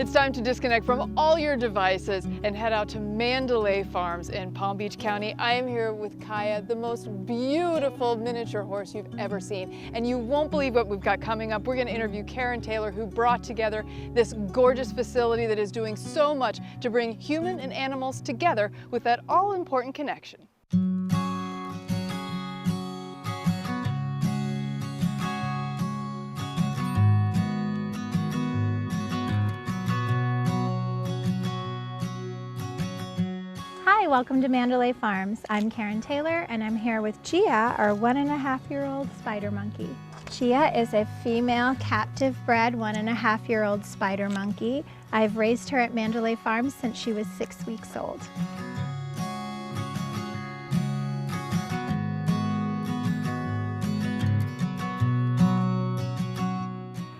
It's time to disconnect from all your devices and head out to Mandalay Farms in Palm Beach County. I am here with Kaya, the most beautiful miniature horse you've ever seen. And you won't believe what we've got coming up. We're going to interview Karen Taylor, who brought together this gorgeous facility that is doing so much to bring human and animals together with that all-important connection. Hi, welcome to Mandalay Farms. I'm Karen Taylor and I'm here with Gia, our 1.5-year-old spider monkey. Gia is a female captive bred 1.5-year-old spider monkey. I've raised her at Mandalay Farms since she was 6 weeks old.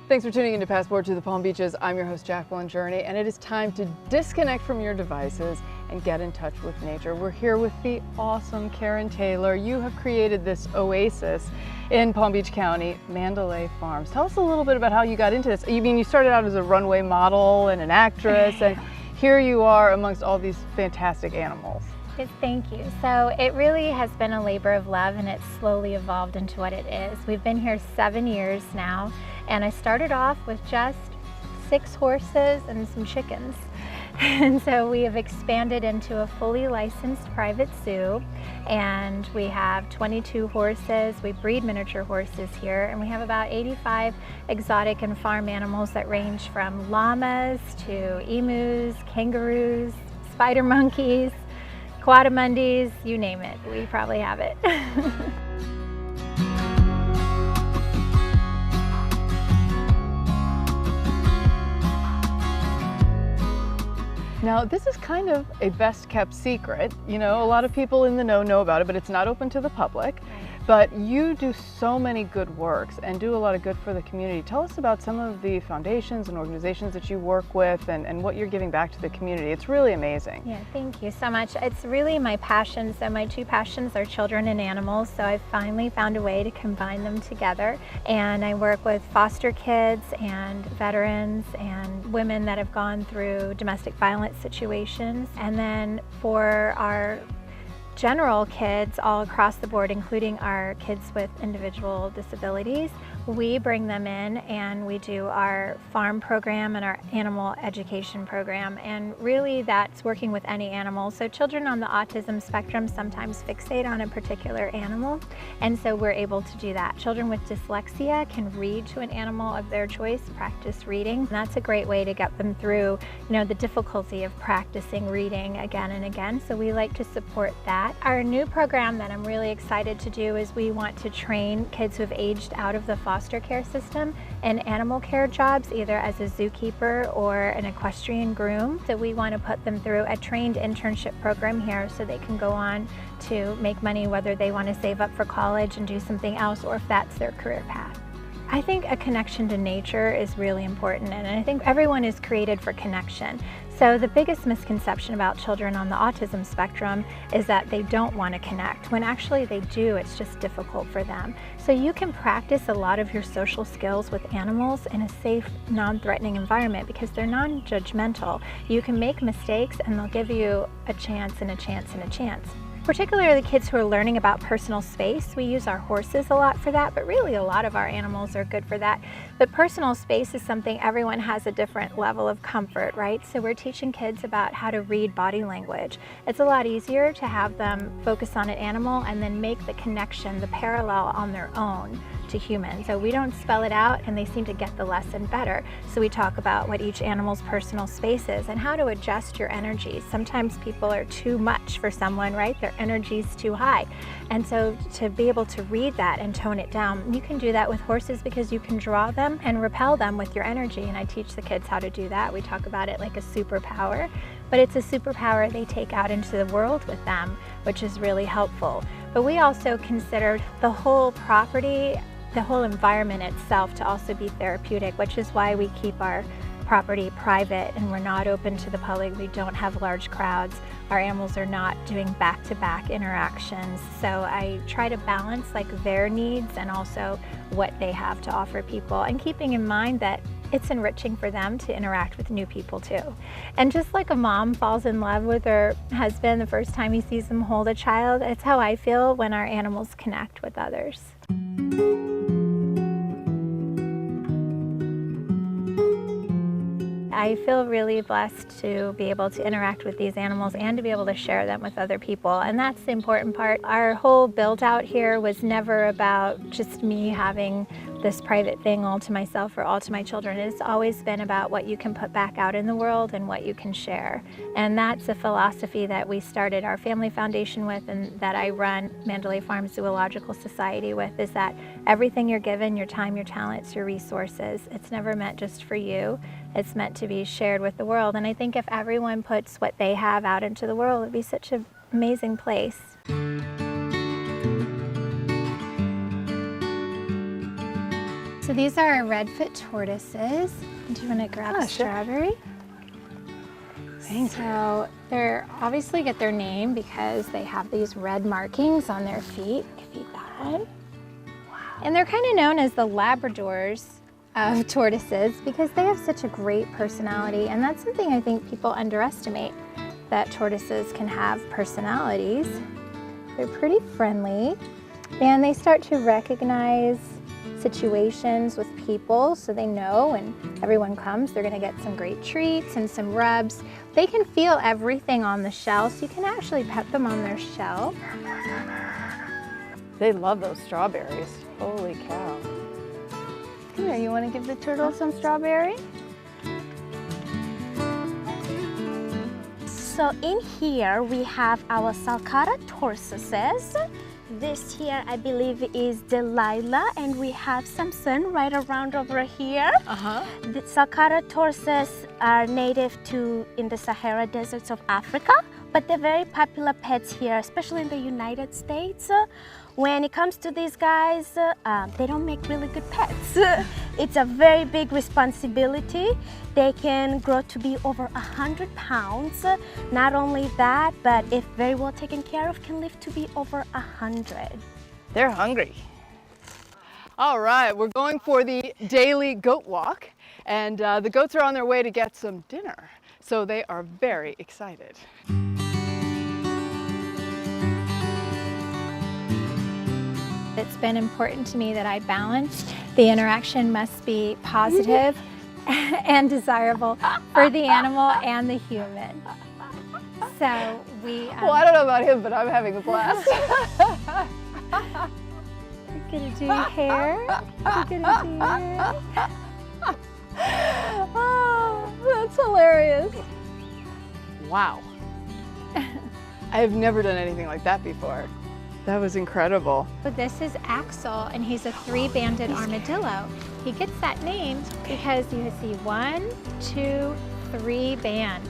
Thanks for tuning in to Passport to the Palm Beaches. I'm your host, Jacqueline Journey, and it is time to disconnect from your devices and get in touch with nature. We're here with the awesome Karen Taylor. You have created this oasis in Palm Beach County, Mandalay Farms. Tell us a little bit about how you got into this. You started out as a runway model and an actress, and here you are amongst all these fantastic animals. Yes, thank you. So it really has been a labor of love, and it's slowly evolved into what it is. We've been here 7 years now, and I started off with just 6 horses and some chickens. And so we have expanded into a fully licensed private zoo, and we have 22 horses. We breed miniature horses here, and we have about 85 exotic and farm animals that range from llamas to emus, kangaroos, spider monkeys, quadamundis, you name it, we probably have it. Now, this is kind of a best kept secret. You know, a lot of people in the know about it, but it's not open to the public. But you do so many good works and do a lot of good for the community. Tell us about some of the foundations and organizations that you work with and what you're giving back to the community. It's really amazing. Yeah, thank you so much. It's really my passion. So my 2 passions are children and animals. So I've finally found a way to combine them together. And I work with foster kids and veterans and women that have gone through domestic violence situations. And then for our general kids all across the board, including our kids with individual disabilities, we bring them in and we do our farm program and our animal education program, and really that's working with any animal. So children on the autism spectrum sometimes fixate on a particular animal, and so we're able to do that. Children with dyslexia can read to an animal of their choice, practice reading. And that's a great way to get them through, the difficulty of practicing reading again and again. So we like to support that. Our new program that I'm really excited to do is we want to train kids who have aged out of the foster care system in animal care jobs, either as a zookeeper or an equestrian groom. So we want to put them through a trained internship program here so they can go on to make money, whether they want to save up for college and do something else or if that's their career path. I think a connection to nature is really important, and I think everyone is created for connection. So the biggest misconception about children on the autism spectrum is that they don't want to connect, when actually they do. It's just difficult for them. So you can practice a lot of your social skills with animals in a safe, non-threatening environment because they're non-judgmental. You can make mistakes and they'll give you a chance and a chance and a chance. Particularly the kids who are learning about personal space. We use our horses a lot for that, but really a lot of our animals are good for that. But personal space is something everyone has a different level of comfort, right? So we're teaching kids about how to read body language. It's a lot easier to have them focus on an animal and then make the connection, the parallel on their own to humans. So we don't spell it out and they seem to get the lesson better. So we talk about what each animal's personal space is and how to adjust your energy. Sometimes people are too much for someone, right? Their energy's too high. And so to be able to read that and tone it down, you can do that with horses because you can draw them and repel them with your energy. And I teach the kids how to do that. We talk about it like a superpower, but it's a superpower they take out into the world with them, which is really helpful. But we also consider the whole property, the whole environment itself to also be therapeutic, which is why we keep our property private and we're not open to the public. We don't have large crowds. Our animals are not doing back-to-back interactions. So I try to balance like their needs and also what they have to offer people, and keeping in mind that it's enriching for them to interact with new people too. And just like a mom falls in love with her husband the first time he sees them hold a child, it's how I feel when our animals connect with others. I feel really blessed to be able to interact with these animals and to be able to share them with other people, and that's the important part. Our whole build out here was never about just me having this private thing all to myself or all to my children. It's always been about what you can put back out in the world and what you can share. And that's a philosophy that we started our family foundation with, and that I run Mandalay Farms Zoological Society with, is that everything you're given, your time, your talents, your resources, it's never meant just for you. It's meant to be shared with the world. And I think if everyone puts what they have out into the world, it'd be such an amazing place. So these are our redfoot tortoises. Do you want to grab a strawberry? So they're obviously get their name because they have these red markings on their feet. Feed that one. Wow. And they're kind of known as the Labradors of tortoises because they have such a great personality, and that's something I think people underestimate, that tortoises can have personalities. They're pretty friendly, and they start to recognize situations with people, so they know when everyone comes they're going to get some great treats and some rubs. They can feel everything on the shell, so you can actually pet them on their shell. They love those strawberries. Holy cow. Here, you want to give the turtle some strawberry? So in here we have our sulcata tortoises. This here I believe is Delilah, and we have Samson right around over here. The sulcata tortoises are native to in the Sahara deserts of Africa, but they're very popular pets here, especially in the United States. When it comes to these guys, they don't make really good pets. It's a very big responsibility. They can grow to be over 100 pounds. Not only that, but if very well taken care of, can live to be over 100. They're hungry. All right, we're going for the daily goat walk, and the goats are on their way to get some dinner, so they are very excited. It's been important to me that I balance. The interaction must be positive and desirable for the animal and the human. So we... well, I don't know about him, but I'm having a blast. You're gonna do your hair? You're gonna do your hair? Oh, that's hilarious. Wow. I have never done anything like that before. That was incredible. So this is Axel, and he's a three-banded armadillo. He gets that name because you see 1, 2, 3 bands.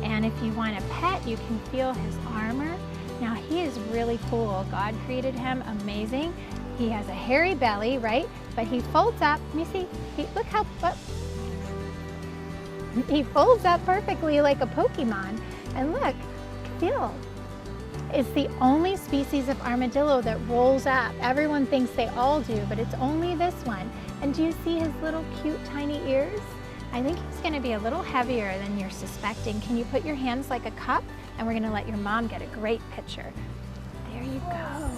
And if you want a pet, you can feel his armor. Now he is really cool. God created him amazing. He has a hairy belly, right? But he folds up. Let me see. Look how... he folds up perfectly like a Pokemon. And look, feel. It's the only species of armadillo that rolls up. Everyone thinks they all do, but it's only this one. And do you see his little cute tiny ears? I think he's gonna be a little heavier than you're suspecting. Can you put your hands like a cup? And we're gonna let your mom get a great picture. There you go.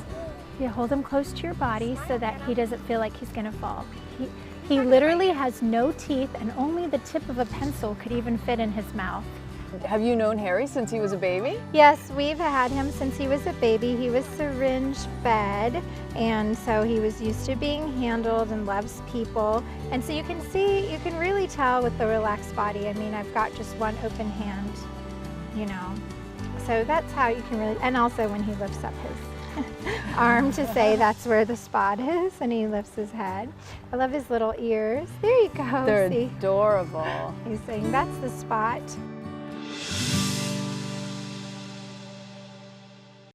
You hold him close to your body so that he doesn't feel like he's gonna fall. He literally has no teeth, and only the tip of a pencil could even fit in his mouth. Have you known Harry since he was a baby? Yes, we've had him since he was a baby. He was syringe fed, and so he was used to being handled and loves people. And so you can see, you can really tell with the relaxed body. I mean, I've got just one open hand, you know. So that's how you can really, and also when he lifts up his arm to say that's where the spot is, and he lifts his head. I love his little ears. There you go. They're see? adorable. He's saying that's the spot.